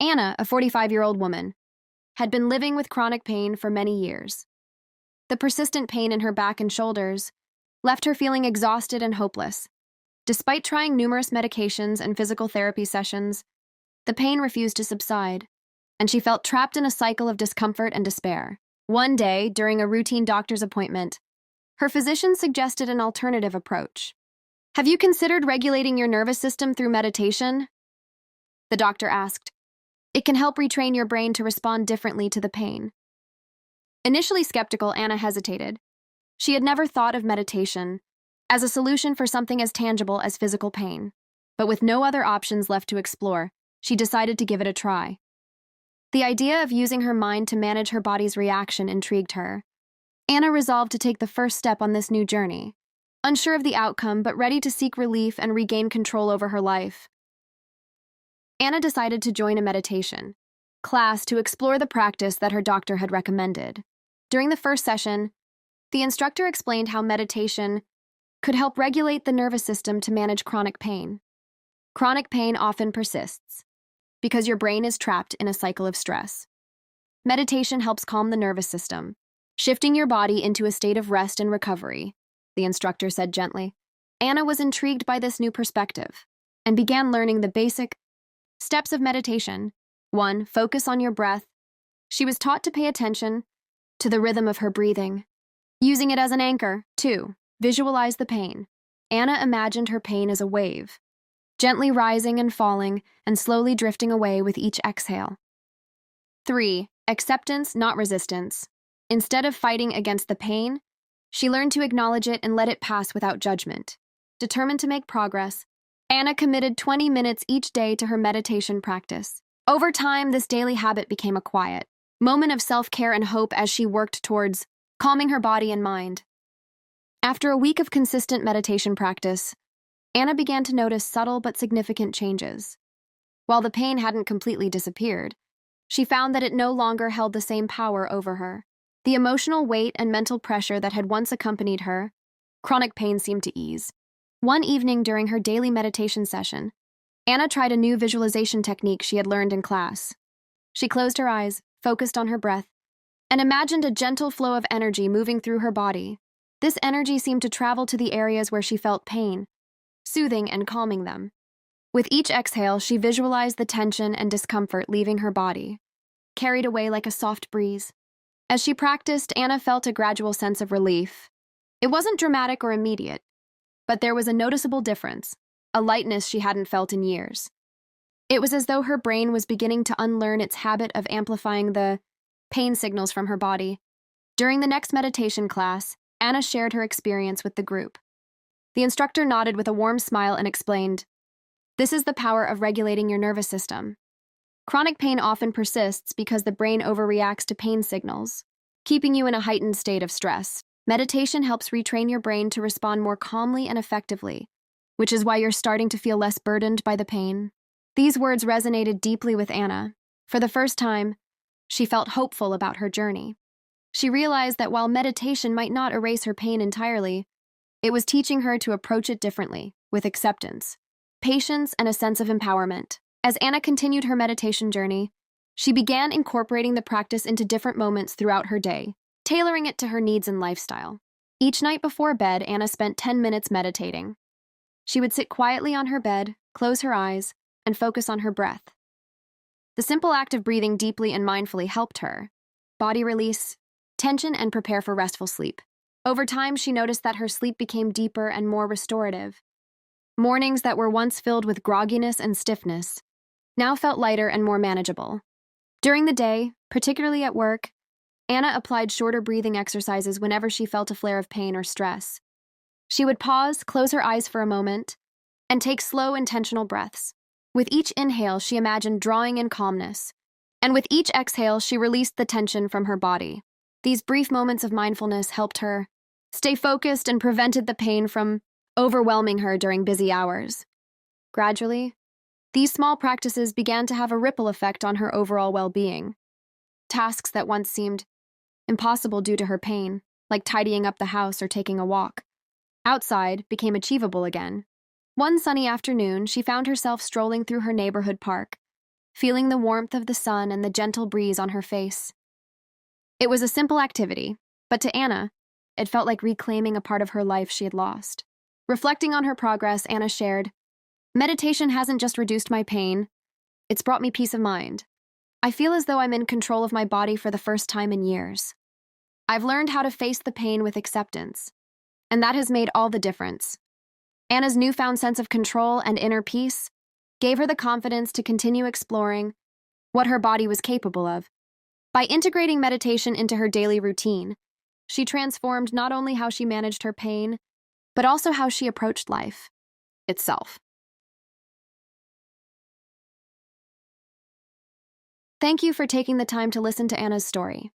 Anna, a 45-year-old woman, had been living with chronic pain for many years. The persistent pain in her back and shoulders left her feeling exhausted and hopeless. Despite trying numerous medications and physical therapy sessions, the pain refused to subside, and she felt trapped in a cycle of discomfort and despair. One day, during a routine doctor's appointment, her physician suggested an alternative approach. "Have you considered regulating your nervous system through meditation?" the doctor asked. "It can help retrain your brain to respond differently to the pain." Initially skeptical, Anna hesitated. She had never thought of meditation as a solution for something as tangible as physical pain. But with no other options left to explore, she decided to give it a try. The idea of using her mind to manage her body's reaction intrigued her. Anna resolved to take the first step on this new journey, unsure of the outcome but ready to seek relief and regain control over her life. Anna decided to join a meditation class to explore the practice that her doctor had recommended. During the first session, the instructor explained how meditation could help regulate the nervous system to manage chronic pain. Chronic pain often persists because your brain is trapped in a cycle of stress. Meditation helps calm the nervous system, shifting your body into a state of rest and recovery, the instructor said gently. Anna was intrigued by this new perspective and began learning the basic steps of meditation. 1. Focus on your breath. She was taught to pay attention to the rhythm of her breathing, using it as an anchor. 2. Visualize the pain. Anna imagined her pain as a wave, gently rising and falling and slowly drifting away with each exhale. 3. Acceptance, not resistance. Instead of fighting against the pain, she learned to acknowledge it and let it pass without judgment. Determined to make progress, Anna committed 20 minutes each day to her meditation practice. Over time, this daily habit became a quiet moment of self-care and hope as she worked towards calming her body and mind. After a week of consistent meditation practice, Anna began to notice subtle but significant changes. While the pain hadn't completely disappeared, she found that it no longer held the same power over her. The emotional weight and mental pressure that had once accompanied her, chronic pain seemed to ease. One evening during her daily meditation session, Anna tried a new visualization technique she had learned in class. She closed her eyes, focused on her breath, and imagined a gentle flow of energy moving through her body. This energy seemed to travel to the areas where she felt pain, soothing and calming them. With each exhale, she visualized the tension and discomfort leaving her body, carried away like a soft breeze. As she practiced, Anna felt a gradual sense of relief. It wasn't dramatic or immediate, but there was a noticeable difference, a lightness she hadn't felt in years. It was as though her brain was beginning to unlearn its habit of amplifying the pain signals from her body. During the next meditation class, Anna shared her experience with the group. The instructor nodded with a warm smile and explained, "This is the power of regulating your nervous system. Chronic pain often persists because the brain overreacts to pain signals, keeping you in a heightened state of stress. Meditation helps retrain your brain to respond more calmly and effectively, which is why you're starting to feel less burdened by the pain." These words resonated deeply with Anna. For the first time, she felt hopeful about her journey. She realized that while meditation might not erase her pain entirely, it was teaching her to approach it differently, with acceptance, patience, and a sense of empowerment. As Anna continued her meditation journey, she began incorporating the practice into different moments throughout her day, tailoring it to her needs and lifestyle. Each night before bed, Anna spent 10 minutes meditating. She would sit quietly on her bed, close her eyes, and focus on her breath. The simple act of breathing deeply and mindfully helped her body release tension and prepare for restful sleep. Over time, she noticed that her sleep became deeper and more restorative. Mornings that were once filled with grogginess and stiffness now felt lighter and more manageable. During the day, particularly at work, Anna applied shorter breathing exercises whenever she felt a flare of pain or stress. She would pause, close her eyes for a moment, and take slow, intentional breaths. With each inhale, she imagined drawing in calmness, and with each exhale, she released the tension from her body. These brief moments of mindfulness helped her stay focused and prevented the pain from overwhelming her during busy hours. Gradually, these small practices began to have a ripple effect on her overall well-being. Tasks that once seemed impossible due to her pain, like tidying up the house or taking a walk outside, became achievable again. One sunny afternoon, she found herself strolling through her neighborhood park, feeling the warmth of the sun and the gentle breeze on her face. It was a simple activity, but to Anna, it felt like reclaiming a part of her life she had lost. Reflecting on her progress, Anna shared, "Meditation hasn't just reduced my pain, it's brought me peace of mind. I feel as though I'm in control of my body for the first time in years. I've learned how to face the pain with acceptance, and that has made all the difference." Anna's newfound sense of control and inner peace gave her the confidence to continue exploring what her body was capable of. By integrating meditation into her daily routine, she transformed not only how she managed her pain, but also how she approached life itself. Thank you for taking the time to listen to Anna's story.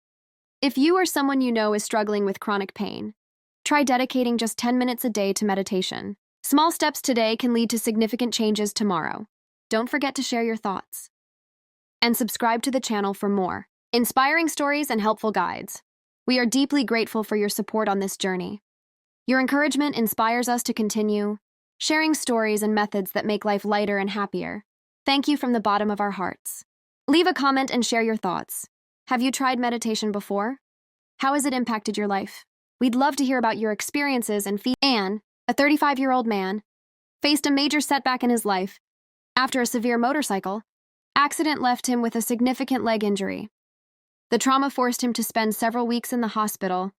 If you or someone you know is struggling with chronic pain, try dedicating just 10 minutes a day to meditation. Small steps today can lead to significant changes tomorrow. Don't forget to share your thoughts. And subscribe to the channel for more inspiring stories and helpful guides. We are deeply grateful for your support on this journey. Your encouragement inspires us to continue sharing stories and methods that make life lighter and happier. Thank you from the bottom of our hearts. Leave a comment and share your thoughts. Have you tried meditation before? How has it impacted your life? We'd love to hear about your experiences and feedback. Anne, a 35-year-old man, faced a major setback in his life after a severe motorcycle accident left him with a significant leg injury. The trauma forced him to spend several weeks in the hospital,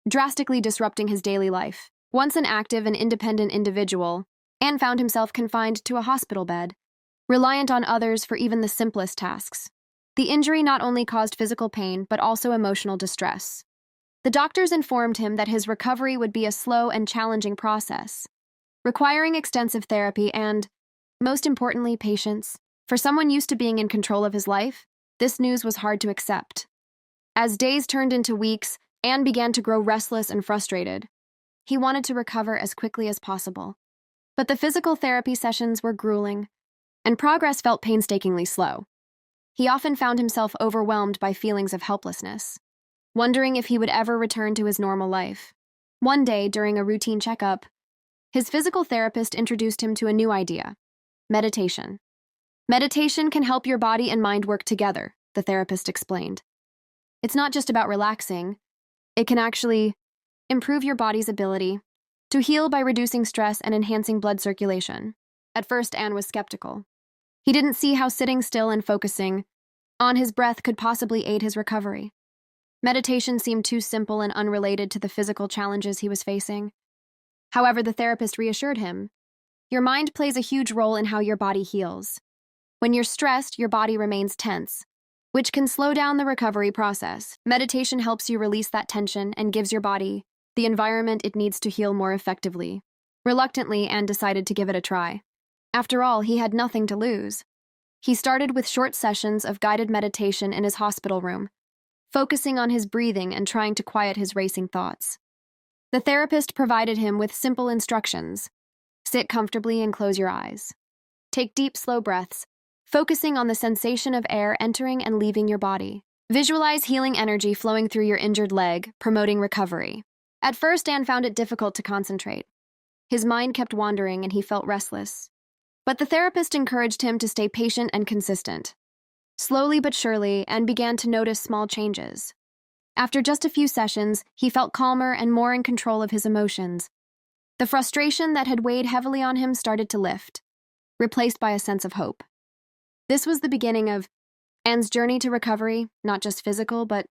drastically disrupting his daily life. Once an active and independent individual, Anne found himself confined to a hospital bed, reliant on others for even the simplest tasks. The injury not only caused physical pain, but also emotional distress. The doctors informed him that his recovery would be a slow and challenging process, requiring extensive therapy and, most importantly, patience. For someone used to being in control of his life, this news was hard to accept. As days turned into weeks, Anne began to grow restless and frustrated. He wanted to recover as quickly as possible. But the physical therapy sessions were grueling, and progress felt painstakingly slow. He often found himself overwhelmed by feelings of helplessness, wondering if he would ever return to his normal life. One day, during a routine checkup, his physical therapist introduced him to a new idea: meditation. Meditation can help your body and mind work together, the therapist explained. It's not just about relaxing, it can actually improve your body's ability to heal by reducing stress and enhancing blood circulation. At first, Anne was skeptical. He didn't see how sitting still and focusing on his breath could possibly aid his recovery. Meditation seemed too simple and unrelated to the physical challenges he was facing. However, the therapist reassured him, "Your mind plays a huge role in how your body heals. When you're stressed, your body remains tense, which can slow down the recovery process. Meditation helps you release that tension and gives your body the environment it needs to heal more effectively." Reluctantly, Anne decided to give it a try. After all, he had nothing to lose. He started with short sessions of guided meditation in his hospital room, focusing on his breathing and trying to quiet his racing thoughts. The therapist provided him with simple instructions: sit comfortably and close your eyes. Take deep, slow breaths, focusing on the sensation of air entering and leaving your body. Visualize healing energy flowing through your injured leg, promoting recovery. At first, Anne found it difficult to concentrate. His mind kept wandering and he felt restless. But the therapist encouraged him to stay patient and consistent. Slowly but surely, Anne began to notice small changes. After just a few sessions, he felt calmer and more in control of his emotions. The frustration that had weighed heavily on him started to lift, replaced by a sense of hope. This was the beginning of Anne's journey to recovery, not just physical, but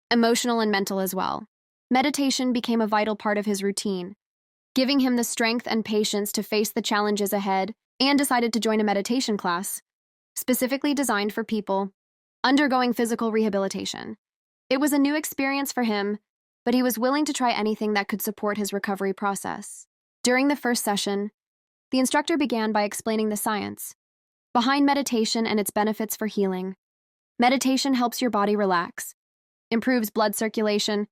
emotional and mental as well. Meditation became a vital part of his routine, giving him the strength and patience to face the challenges ahead. Anne decided to join a meditation class, specifically designed for people undergoing physical rehabilitation. It was a new experience for him, but he was willing to try anything that could support his recovery process. During the first session, the instructor began by explaining the science behind meditation and its benefits for healing. Meditation helps your body relax, improves blood circulation,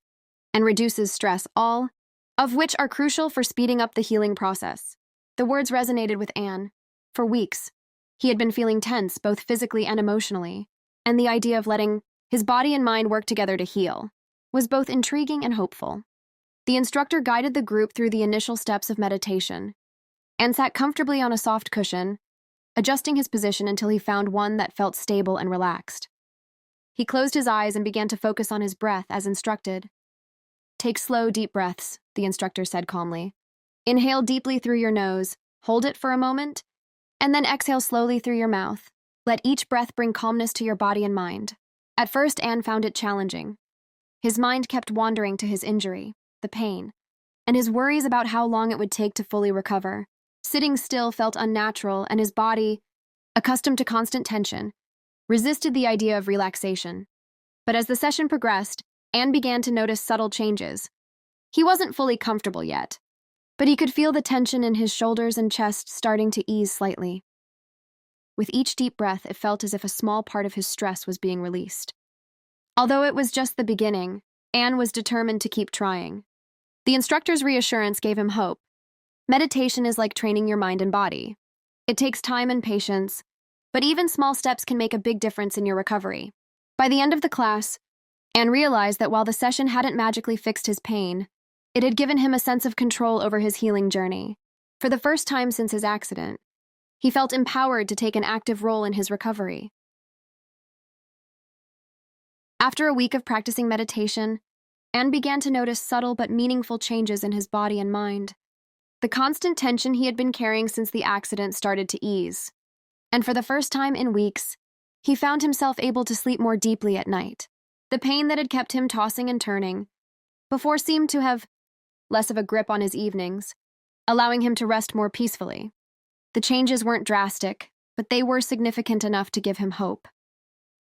and reduces stress, all of which are crucial for speeding up the healing process. The words resonated with Anne. For weeks, he had been feeling tense, both physically and emotionally, and the idea of letting his body and mind work together to heal was both intriguing and hopeful. The instructor guided the group through the initial steps of meditation and sat comfortably on a soft cushion, adjusting his position until he found one that felt stable and relaxed. He closed his eyes and began to focus on his breath as instructed. Take slow, deep breaths, the instructor said calmly. Inhale deeply through your nose, hold it for a moment, and then exhale slowly through your mouth. Let each breath bring calmness to your body and mind. At first, Anne found it challenging. His mind kept wandering to his injury, the pain, and his worries about how long it would take to fully recover. Sitting still felt unnatural, and his body, accustomed to constant tension, resisted the idea of relaxation. But as the session progressed, Anne began to notice subtle changes. He wasn't fully comfortable yet, but he could feel the tension in his shoulders and chest starting to ease slightly. With each deep breath, it felt as if a small part of his stress was being released. Although it was just the beginning, Anne was determined to keep trying. The instructor's reassurance gave him hope. Meditation is like training your mind and body. It takes time and patience, but even small steps can make a big difference in your recovery. By the end of the class, Anne realized that while the session hadn't magically fixed his pain, it had given him a sense of control over his healing journey. For the first time since his accident, he felt empowered to take an active role in his recovery. After a week of practicing meditation, Anne began to notice subtle but meaningful changes in his body and mind. The constant tension he had been carrying since the accident started to ease, and for the first time in weeks, he found himself able to sleep more deeply at night. The pain that had kept him tossing and turning before seemed to have less of a grip on his evenings, allowing him to rest more peacefully. The changes weren't drastic, but they were significant enough to give him hope.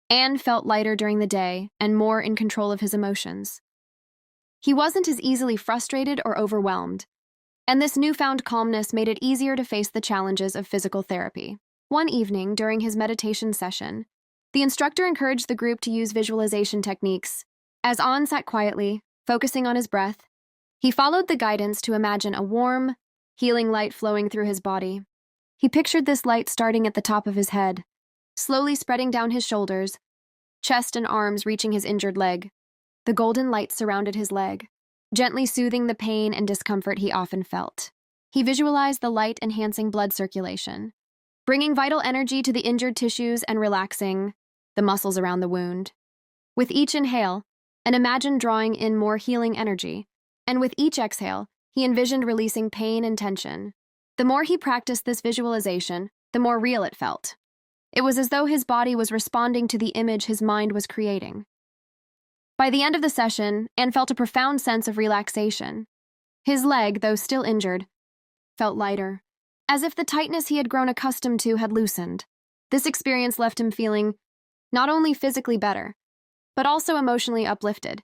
Anne felt lighter during the day and more in control of his emotions. He wasn't as easily frustrated or overwhelmed, and this newfound calmness made it easier to face the challenges of physical therapy. One evening, during his meditation session, the instructor encouraged the group to use visualization techniques. As Anne sat quietly, focusing on his breath, he followed the guidance to imagine a warm, healing light flowing through his body. He pictured this light starting at the top of his head, slowly spreading down his shoulders, chest and arms reaching his injured leg. The golden light surrounded his leg, gently soothing the pain and discomfort he often felt. He visualized the light enhancing blood circulation, bringing vital energy to the injured tissues and relaxing the muscles around the wound. With each inhale, and imagined drawing in more healing energy, and with each exhale, he envisioned releasing pain and tension. The more he practiced this visualization, the more real it felt. It was as though his body was responding to the image his mind was creating. By the end of the session, Anne felt a profound sense of relaxation. His leg, though still injured, felt lighter, as if the tightness he had grown accustomed to had loosened. This experience left him feeling not only physically better, but also emotionally uplifted.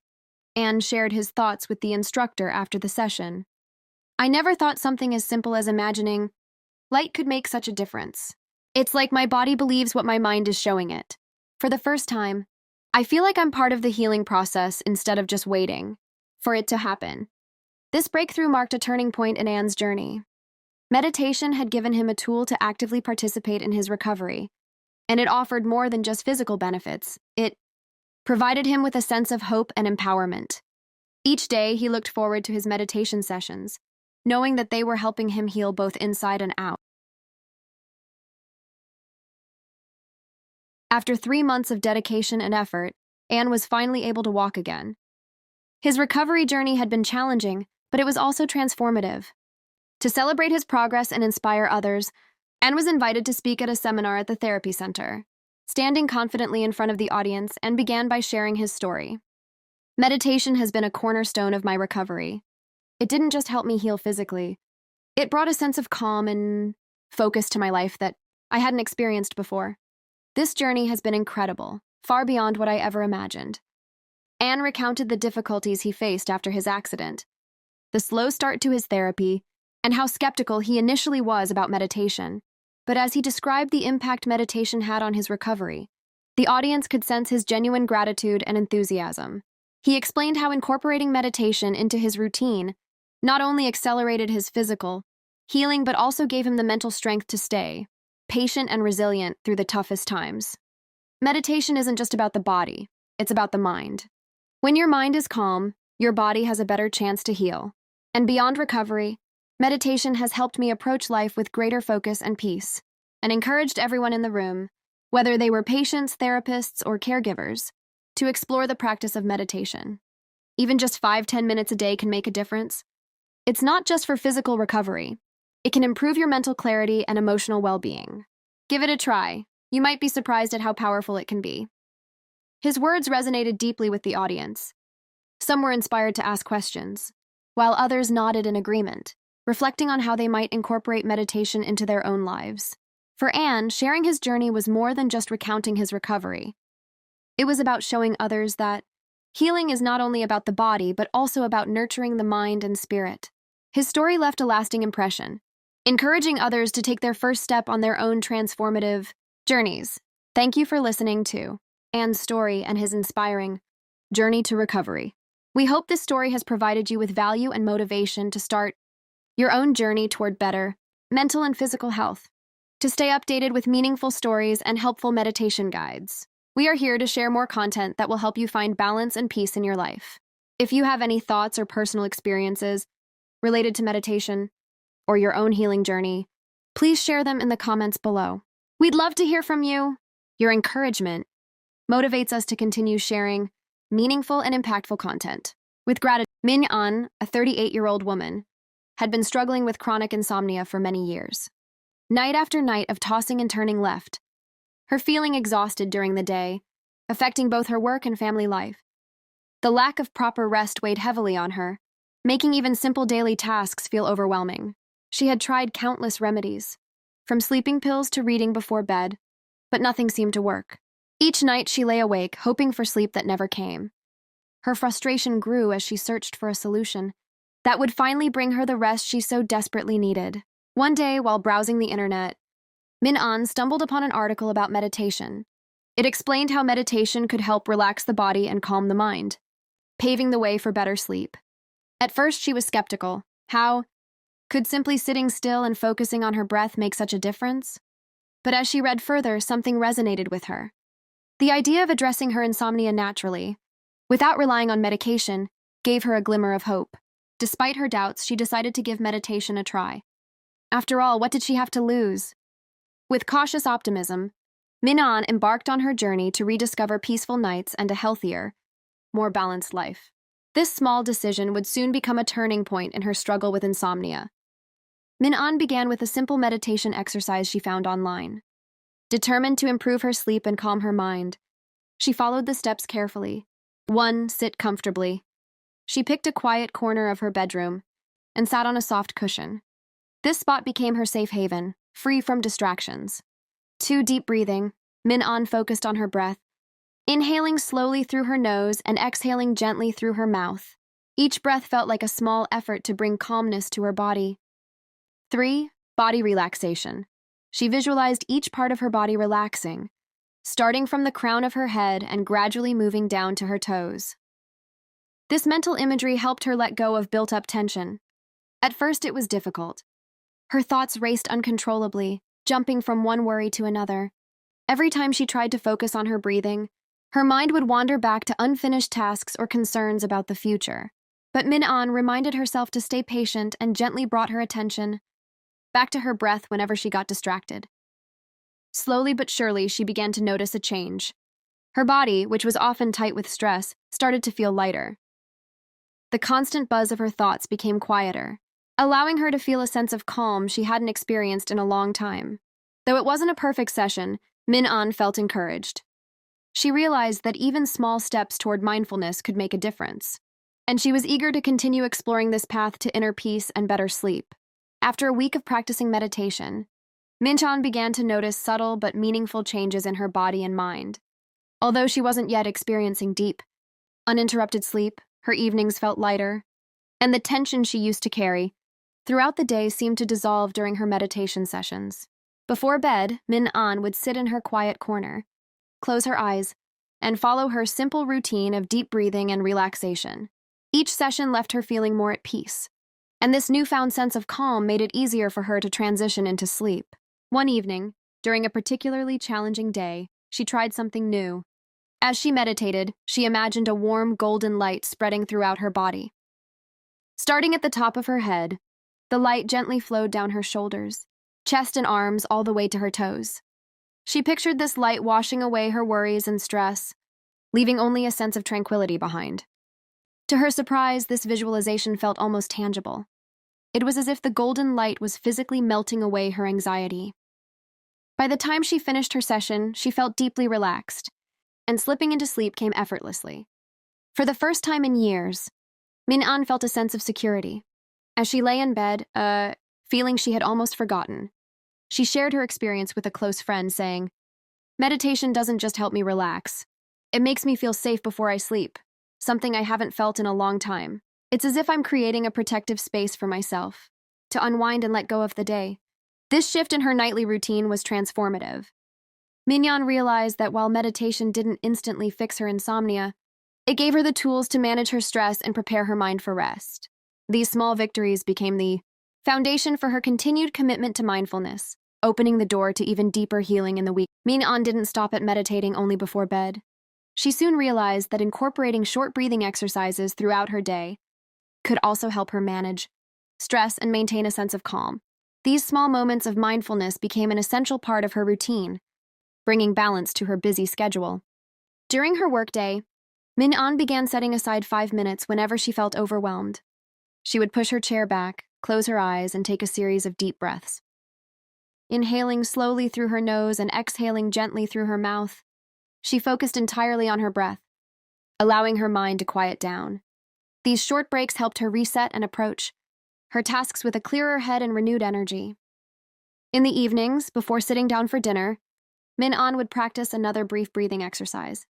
Anne shared his thoughts with the instructor after the session. I never thought something as simple as imagining light could make such a difference. It's like my body believes what my mind is showing it. For the first time, I feel like I'm part of the healing process instead of just waiting for it to happen. This breakthrough marked a turning point in Anne's journey. Meditation had given him a tool to actively participate in his recovery, and it offered more than just physical benefits. It provided him with a sense of hope and empowerment. Each day, he looked forward to his meditation sessions, knowing that they were helping him heal both inside and out. After 3 months of dedication and effort, Anne was finally able to walk again. His recovery journey had been challenging, but it was also transformative. To celebrate his progress and inspire others, Anne was invited to speak at a seminar at the therapy center. Standing confidently in front of the audience, Anne began by sharing his story. Meditation has been a cornerstone of my recovery. It didn't just help me heal physically. It brought a sense of calm and focus to my life that I hadn't experienced before. This journey has been incredible, far beyond what I ever imagined. Anne recounted the difficulties he faced after his accident, the slow start to his therapy, and how skeptical he initially was about meditation. But as he described the impact meditation had on his recovery, the audience could sense his genuine gratitude and enthusiasm. He explained how incorporating meditation into his routine not only accelerated his physical healing, but also gave him the mental strength to stay patient and resilient through the toughest times. Meditation isn't just about the body, it's about the mind. When your mind is calm, your body has a better chance to heal. And beyond recovery, meditation has helped me approach life with greater focus and peace. and encouraged everyone in the room, whether they were patients, therapists, or caregivers, to explore the practice of meditation. Even just 5-10 minutes a day can make a difference. It's not just for physical recovery. It can improve your mental clarity and emotional well-being. Give it a try. You might be surprised at how powerful it can be. His words resonated deeply with the audience. Some were inspired to ask questions, while others nodded in agreement, reflecting on how they might incorporate meditation into their own lives. For Anne, sharing his journey was more than just recounting his recovery. It was about showing others that healing is not only about the body, but also about nurturing the mind and spirit. His story left a lasting impression, encouraging others to take their first step on their own transformative journeys. Thank you for listening to Anne's story and his inspiring journey to recovery. We hope this story has provided you with value and motivation to start your own journey toward better mental and physical health. To stay updated with meaningful stories and helpful meditation guides, we are here to share more content that will help you find balance and peace in your life. If you have any thoughts or personal experiences related to meditation or your own healing journey, please share them in the comments below. We'd love to hear from you. Your encouragement motivates us to continue sharing meaningful and impactful content. With gratitude, Min An, a 38-year-old woman, had been struggling with chronic insomnia for many years. Night after night of tossing and turning left her feeling exhausted during the day, affecting both her work and family life. The lack of proper rest weighed heavily on her, making even simple daily tasks feel overwhelming. She had tried countless remedies, from sleeping pills to reading before bed, but nothing seemed to work. Each night she lay awake, hoping for sleep that never came. Her frustration grew as she searched for a solution that would finally bring her the rest she so desperately needed. One day, while browsing the internet, Min An stumbled upon an article about meditation. It explained how meditation could help relax the body and calm the mind, paving the way for better sleep. At first, she was skeptical. How could simply sitting still and focusing on her breath make such a difference? But as she read further, something resonated with her. The idea of addressing her insomnia naturally, without relying on medication, gave her a glimmer of hope. Despite her doubts, she decided to give meditation a try. After all, what did she have to lose? With cautious optimism, Min An embarked on her journey to rediscover peaceful nights and a healthier, more balanced life. This small decision would soon become a turning point in her struggle with insomnia. Min An began with a simple meditation exercise she found online. Determined to improve her sleep and calm her mind, she followed the steps carefully. 1. Sit comfortably. She picked a quiet corner of her bedroom and sat on a soft cushion. This spot became her safe haven, free from distractions. 2. Deep breathing. Min An focused on her breath, inhaling slowly through her nose and exhaling gently through her mouth. Each breath felt like a small effort to bring calmness to her body. 3. Body relaxation. She visualized each part of her body relaxing, starting from the crown of her head and gradually moving down to her toes. This mental imagery helped her let go of built-up tension. At first, it was difficult. Her thoughts raced uncontrollably, jumping from one worry to another. Every time she tried to focus on her breathing, her mind would wander back to unfinished tasks or concerns about the future. But Min An reminded herself to stay patient and gently brought her attention back to her breath whenever she got distracted. Slowly but surely, she began to notice a change. Her body, which was often tight with stress, started to feel lighter. The constant buzz of her thoughts became quieter, allowing her to feel a sense of calm she hadn't experienced in a long time. Though it wasn't a perfect session, Min An felt encouraged. She realized that even small steps toward mindfulness could make a difference, and she was eager to continue exploring this path to inner peace and better sleep. After a week of practicing meditation, Min An began to notice subtle but meaningful changes in her body and mind. Although she wasn't yet experiencing deep, uninterrupted sleep, her evenings felt lighter, and the tension she used to carry throughout the day seemed to dissolve during her meditation sessions. Before bed, Min An would sit in her quiet corner, close her eyes, and follow her simple routine of deep breathing and relaxation. Each session left her feeling more at peace, and this newfound sense of calm made it easier for her to transition into sleep. One evening, during a particularly challenging day, she tried something new. As she meditated, she imagined a warm golden light spreading throughout her body. Starting at the top of her head, the light gently flowed down her shoulders, chest and arms all the way to her toes. She pictured this light washing away her worries and stress, leaving only a sense of tranquility behind. To her surprise, this visualization felt almost tangible. It was as if the golden light was physically melting away her anxiety. By the time she finished her session, she felt deeply relaxed, and slipping into sleep came effortlessly. For the first time in years, Min-an felt a sense of security. As she lay in bed, a feeling she had almost forgotten, she shared her experience with a close friend, saying, "Meditation doesn't just help me relax. It makes me feel safe before I sleep, something I haven't felt in a long time. It's as if I'm creating a protective space for myself, to unwind and let go of the day." This shift in her nightly routine was transformative. Mignon realized that while meditation didn't instantly fix her insomnia, it gave her the tools to manage her stress and prepare her mind for rest. These small victories became the foundation for her continued commitment to mindfulness, opening the door to even deeper healing in the week. Mignon didn't stop at meditating only before bed. She soon realized that incorporating short breathing exercises throughout her day could also help her manage stress and maintain a sense of calm. These small moments of mindfulness became an essential part of her routine, bringing balance to her busy schedule. During her workday, Min-an began setting aside 5 minutes whenever she felt overwhelmed. She would push her chair back, close her eyes, and take a series of deep breaths. Inhaling slowly through her nose and exhaling gently through her mouth, she focused entirely on her breath, allowing her mind to quiet down. These short breaks helped her reset and approach her tasks with a clearer head and renewed energy. In the evenings, before sitting down for dinner, Min-an would practice another brief breathing exercise.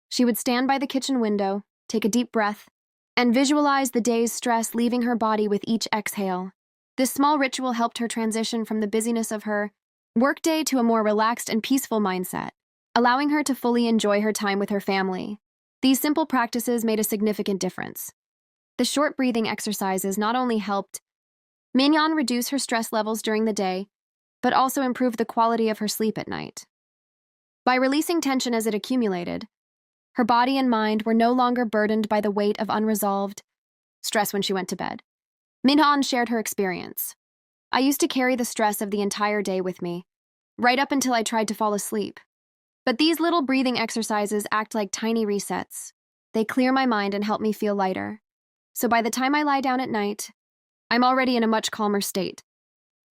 She would stand by the kitchen window, take a deep breath, and visualize the day's stress leaving her body with each exhale. This small ritual helped her transition from the busyness of her workday to a more relaxed and peaceful mindset, allowing her to fully enjoy her time with her family. These simple practices made a significant difference. The short breathing exercises not only helped Mignon reduce her stress levels during the day, but also improved the quality of her sleep at night. By releasing tension as it accumulated, her body and mind were no longer burdened by the weight of unresolved stress when she went to bed. Min-an shared her experience. "I used to carry the stress of the entire day with me, right up until I tried to fall asleep. But these little breathing exercises act like tiny resets. They clear my mind and help me feel lighter. So by the time I lie down at night, I'm already in a much calmer state."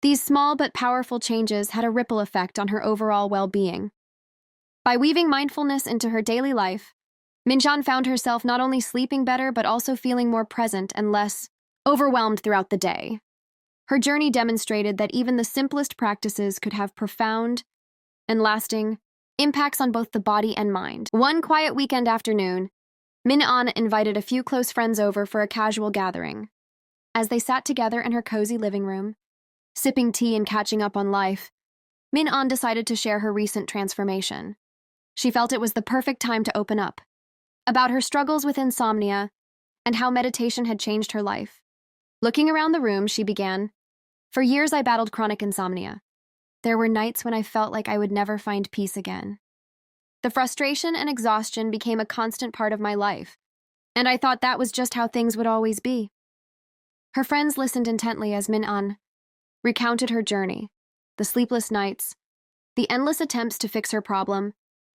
These small but powerful changes had a ripple effect on her overall well-being. By weaving mindfulness into her daily life, Minjan found herself not only sleeping better but also feeling more present and less overwhelmed throughout the day. Her journey demonstrated that even the simplest practices could have profound and lasting impacts on both the body and mind. One quiet weekend afternoon, Min-an invited a few close friends over for a casual gathering. As they sat together in her cozy living room, sipping tea and catching up on life, Min-an decided to share her recent transformation. She felt it was the perfect time to open up about her struggles with insomnia and how meditation had changed her life. Looking around the room, she began, "For years I battled chronic insomnia. There were nights when I felt like I would never find peace again. The frustration and exhaustion became a constant part of my life, and I thought that was just how things would always be." Her friends listened intently as Min-an recounted her journey, the sleepless nights, the endless attempts to fix her problem,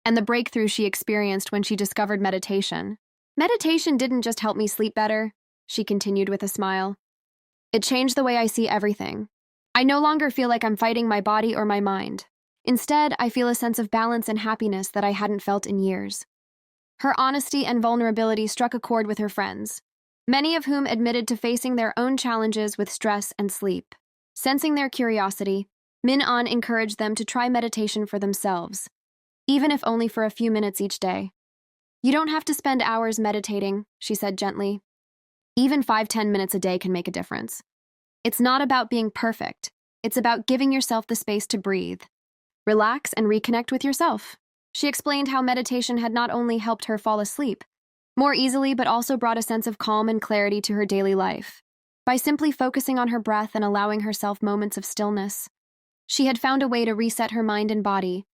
and the breakthrough she experienced when she discovered meditation. "Meditation didn't just help me sleep better," she continued with a smile. "It changed the way I see everything. I no longer feel like I'm fighting my body or my mind. Instead, I feel a sense of balance and happiness that I hadn't felt in years." Her honesty and vulnerability struck a chord with her friends, many of whom admitted to facing their own challenges with stress and sleep. Sensing their curiosity, Min-an encouraged them to try meditation for themselves, even if only for a few minutes each day. "You don't have to spend hours meditating," she said gently. "Even 5-10 minutes a day can make a difference. It's not about being perfect. It's about giving yourself the space to breathe, relax, and reconnect with yourself." She explained how meditation had not only helped her fall asleep more easily but also brought a sense of calm and clarity to her daily life. By simply focusing on her breath and allowing herself moments of stillness, she had found a way to reset her mind and body,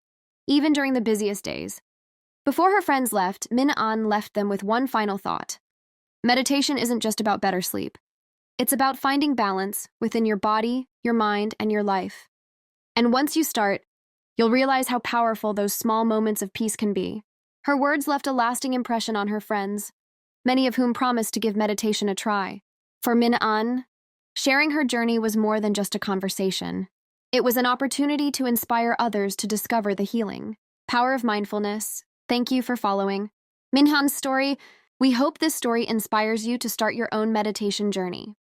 even during the busiest days. Before her friends left, Min-an left them with one final thought. Meditation isn't just about better sleep. It's about finding balance within your body, your mind, and your life. And once you start, you'll realize how powerful those small moments of peace can be. Her words left a lasting impression on her friends, many of whom promised to give meditation a try. For Min An, sharing her journey was more than just a conversation. It was an opportunity to inspire others to discover the healing power of mindfulness. Thank you for following Minhan's story. We hope this story inspires you to start your own meditation journey.